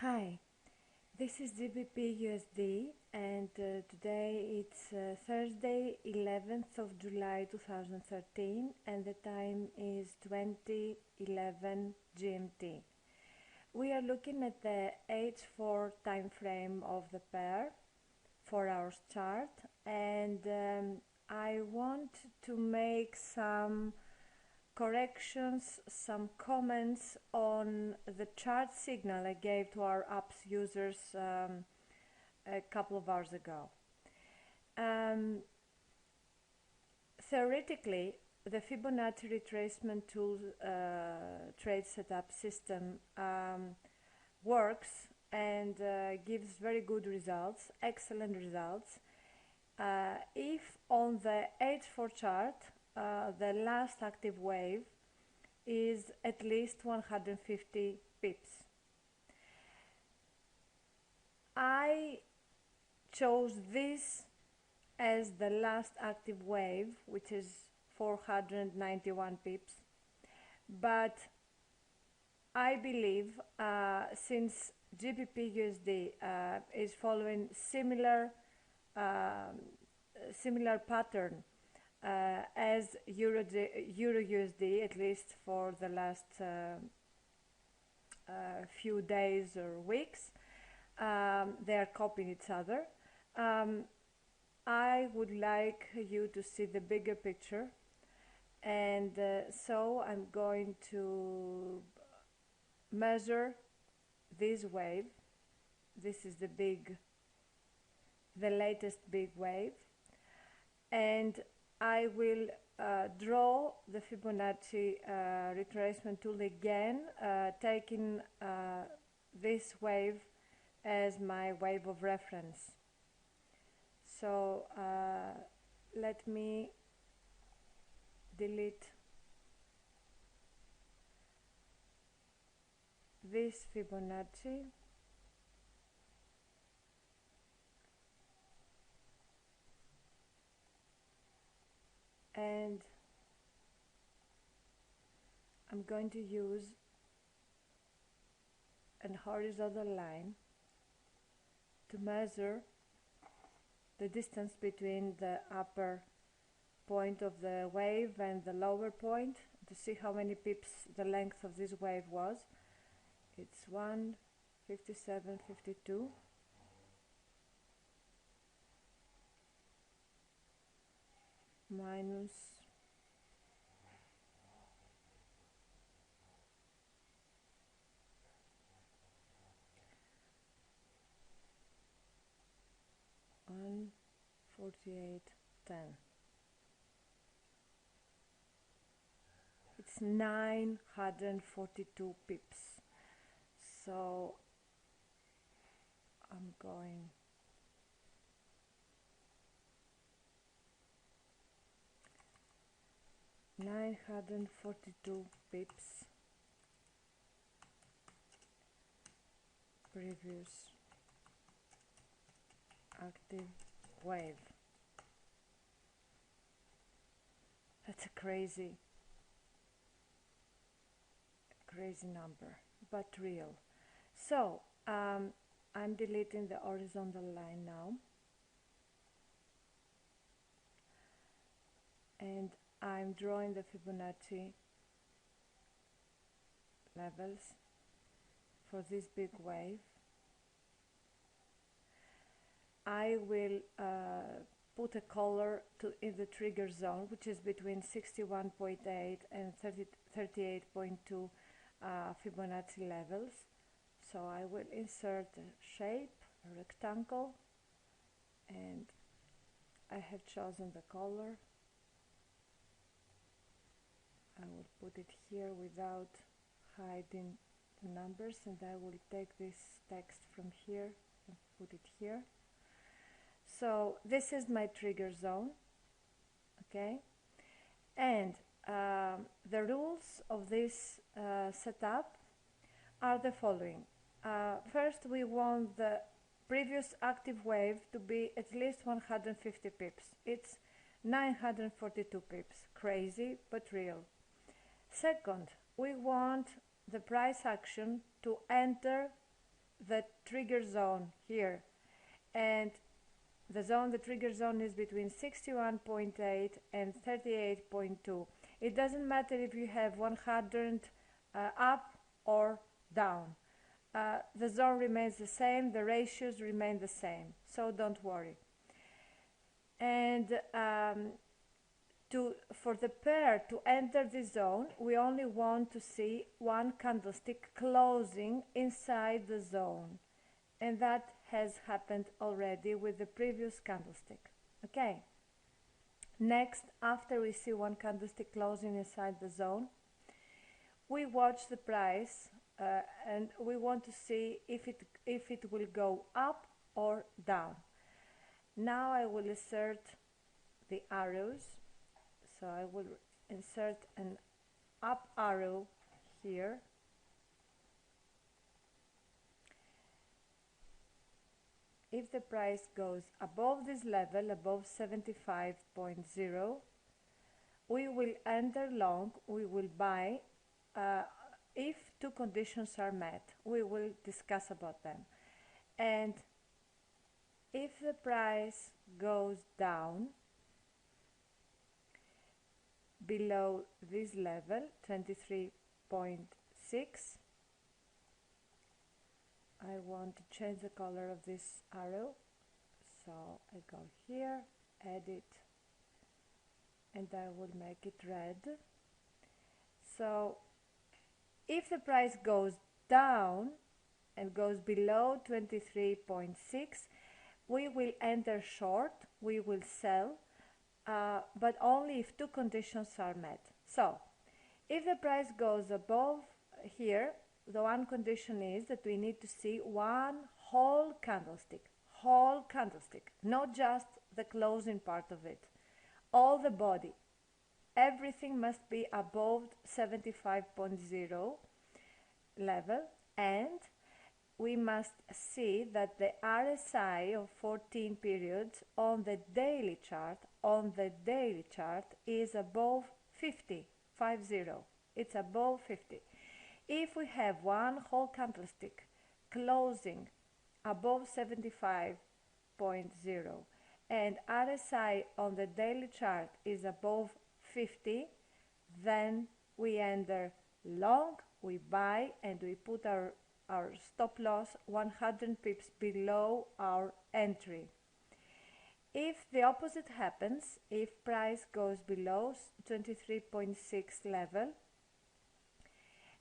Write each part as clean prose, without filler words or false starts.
Hi, this is GBPUSD and today it's Thursday 11th of July 2013 and the time is 2011 GMT. We are looking at the H4 time frame of the pair, 4 hours chart, and I want to make some corrections, some comments on the chart signal I gave to our apps users a couple of hours ago. Theoretically, the Fibonacci retracement tool trade setup system works and gives very good results, excellent results. If on the H4 chart the last active wave is at least 150 pips. I chose this as the last active wave, which is 491 pips, but I believe since GBPUSD is following similar pattern as EURUSD, at least for the last few days or weeks, they are copying each other. I would like you to see the bigger picture, and so I'm going to measure this wave. This is the latest big wave, and I will draw the Fibonacci retracement tool again, taking this wave as my wave of reference. So let me delete this Fibonacci . And I'm going to use a horizontal line to measure the distance between the upper point of the wave and the lower point to see how many pips the length of this wave was. It's 157.52. Minus 148.10. It's 942 pips. So I'm going (942 pips) previous active wave. That's a crazy number, but real. So I'm deleting the horizontal line now, and I'm drawing the Fibonacci levels for this big wave. I will put a color in the trigger zone, which is between 61.8 and 38.2 Fibonacci levels. So I will insert a shape, a rectangle, and I have chosen the color. I will put it here without hiding the numbers, and I will take this text from here and put it here. So this is my trigger zone, okay? And the rules of this setup are the following. First, we want the previous active wave to be at least 150 pips. It's 942 pips. Crazy, but real. Second, we want the price action to enter the trigger zone here, and the trigger zone is between 61.8 and 38.2. It doesn't matter if you have 100 up or down. The zone remains the same, the ratios remain the same, so don't worry. And for the pair to enter the zone, we only want to see one candlestick closing inside the zone, and that has happened already with the previous candlestick. Okay, next, after we see one candlestick closing inside the zone, we watch the price and we want to see if it will go up or down. Now I will insert the arrows. So I will insert an up arrow here. If the price goes above this level, above 75.0, we will enter long, we will buy if two conditions are met. We will discuss about them. And if the price goes down below this level, 23.6, I want to change the color of this arrow, so I go here, edit, and I will make it red. So if the price goes down and goes below 23.6, we will enter short, we will sell, but only if two conditions are met. So if the price goes above here, the one condition is that we need to see one whole candlestick, not just the closing part of it, all the body. Everything must be above 75.0 level, and we must see that the RSI of 14 periods on the daily chart is above 50, 50. It's above 50. If we have one whole candlestick closing above 75.0 and RSI on the daily chart is above 50, then we enter long, we buy, and we put our stop loss 100 pips below our entry. If the opposite happens, if price goes below 23.6 level,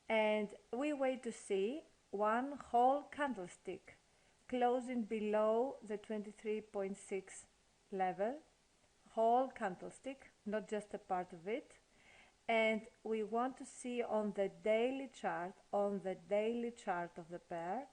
and we wait to see one whole candlestick closing below the 23.6 level, whole candlestick, not just a part of it, and we want to see on the daily chart of the pair,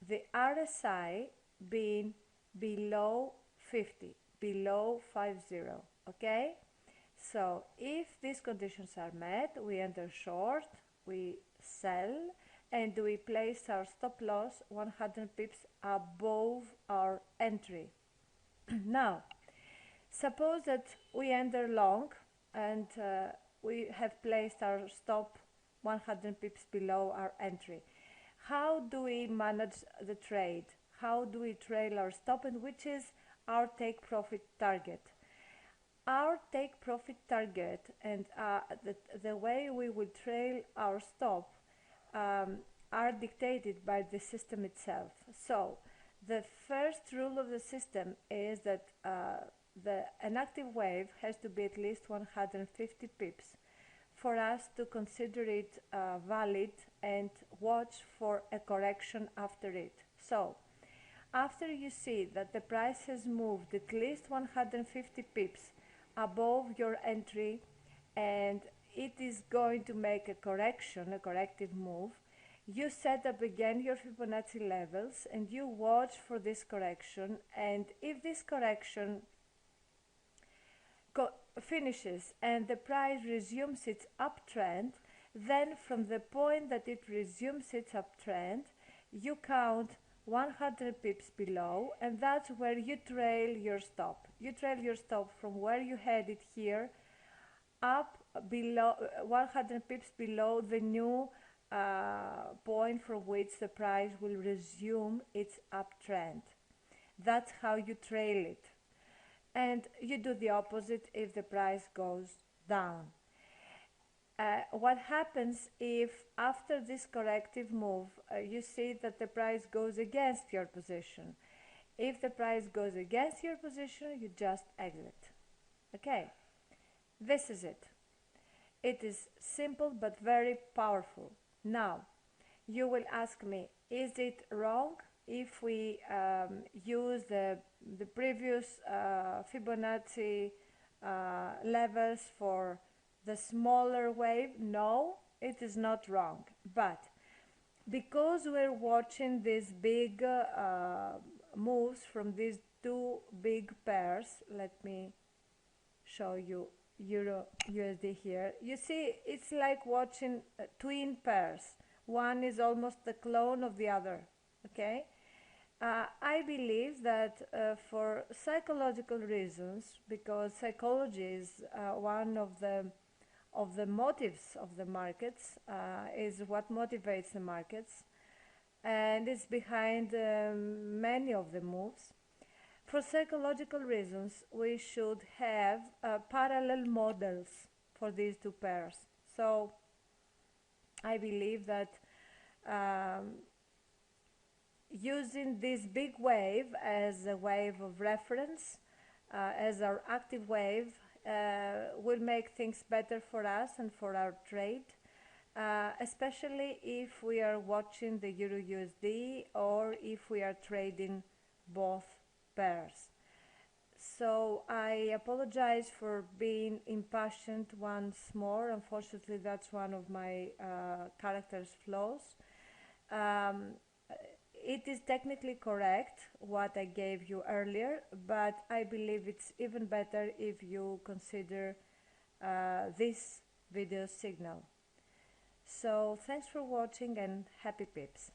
the RSI being below 50, below 50, okay? So if these conditions are met, we enter short, we sell, and we place our stop loss 100 pips above our entry. Now, suppose that we enter long and we have placed our stop 100 pips below our entry. How do we manage the trade? How do we trail our stop, and which is our take profit target? Our take profit target and the way we will trail our stop are dictated by the system itself. So the first rule of the system is that an active wave has to be at least 150 pips for us to consider it valid and watch for a correction after it. So after you see that the price has moved at least 150 pips above your entry and it is going to make a correction, a corrective move, you set up again your Fibonacci levels and you watch for this correction, and if this correction finishes and the price resumes its uptrend, then from the point that it resumes its uptrend, you count 100 pips below, and that's where you trail your stop. You trail your stop from where you had it here up below 100 pips below the new point from which the price will resume its uptrend. That's how you trail it. And you do the opposite if the price goes down. What happens if after this corrective move you see that the price goes against your position? If the price goes against your position, you just exit. Okay, this is it. It is simple but very powerful. Now, you will ask me, is it wrong if we use the previous Fibonacci levels for the smaller wave? No, it is not wrong. But because we're watching these big moves from these two big pairs, let me show you Euro USD here. You see, it's like watching twin pairs. One is almost the clone of the other. Okay, I believe that for psychological reasons, because psychology is one of the motives of the markets, is what motivates the markets, and it's behind many of the moves. For psychological reasons, we should have parallel models for these two pairs. So I believe that using this big wave as a wave of reference, as our active wave, will make things better for us and for our trade, especially if we are watching the Euro USD or if we are trading both pairs. So I apologize for being impassioned once more. Unfortunately, that's one of my character's flaws. It is technically correct what I gave you earlier, but I believe it's even better if you consider this video signal. So thanks for watching and happy pips.